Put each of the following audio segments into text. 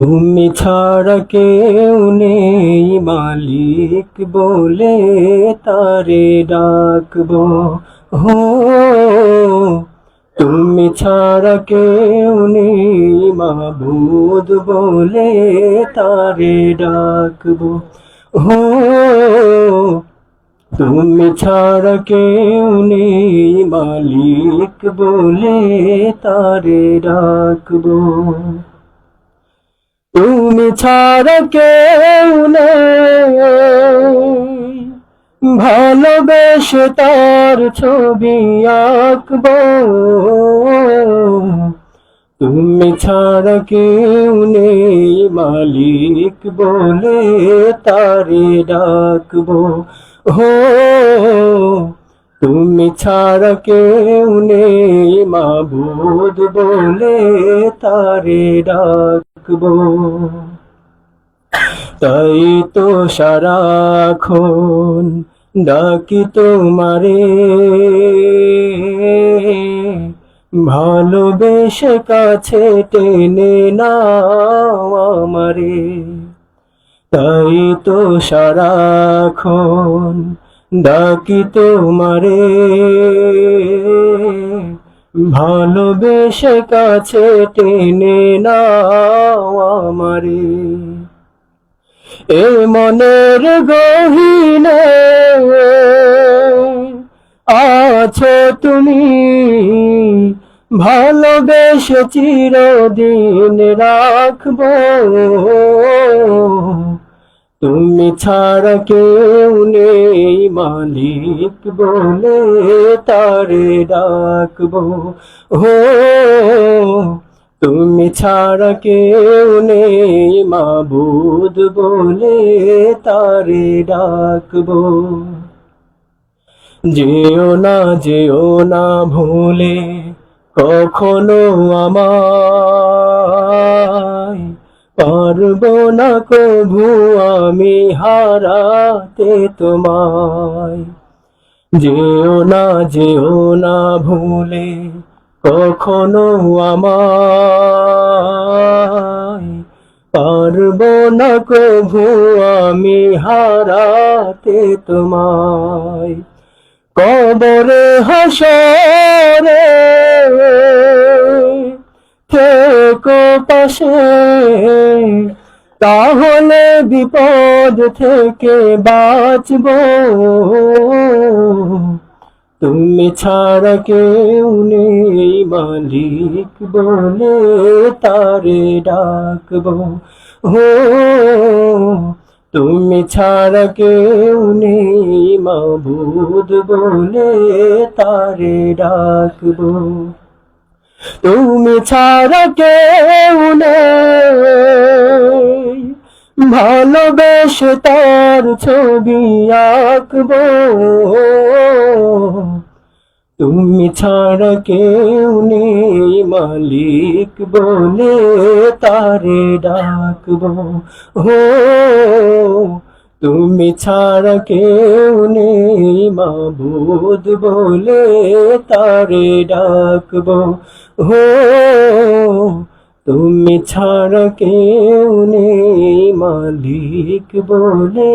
তুমি ছাড়া কেউ নেই মালিক বলে তারে ডাকবো। হো, তুমি ছাড়া কেউ নেই মাবুদ বলে তারে ডাকবো। হো, তুমি ছাড়া কেউ নেই মালিক বলে তারে ডাকবো। তুমি ছাড়া কেউ নেই ভালোবেসে তার ছবি আঁকবো। তুমি ছাড়া কেউ নেই মালিক বলে তারে ডাকবো। হো, তুমি ছাড়া কেউ নেই মাবুদ বলে তারে ডাকবো। তাই তো সারাক্ষণ ডাকি তোমারে, ভালোবেসে কাছে টেনে নাও আমারে। তাই তো সারাক্ষণ ডাকি তোমারে, ভালোবেসে কাছে টেনে নাও আমারে। এ মনের গহীনে আছো তুমি, ভালোবেসে চিরদিন রাখবো। তুমি ছাড়া কেউ নেই মালিক বলে তারে ডাকবো। হো, তুমি ছাড়া কেউ নেই মাবুদ বলে তারে ডাকবো। যেও না ভুলে কখনো আমায়, পারবো না কভু আমি হারাতে তোমায়। যেও না ভুলে কখনো আমায়, পারবো না কভু আমি হারাতে তোমায়। কবরে হাসরে থেকো পাশে, তাহলে বিপদ থেকে বাঁচবো। তুমি ছাড়া কেউ নেই মালিক বলে তারে ডাকবো। হো, তুমি ছাড়া কেউ নেই মাবুদ বলে তারে ডাকবো। তুমি ছাড়া কেউ নেই ভালোবেসে তার ছবি আঁকবো। তুমি ছাড়া কেউ নেই মালিক বলে তারে ডাকবো। হো, তুমি ছাড়া কেউ নেই মাবুদ বলে তারে ডাকবো। হো, তুমি ছাড়া কেউ নেই মালিক বলে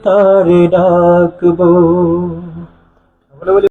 তারে ডাকবো।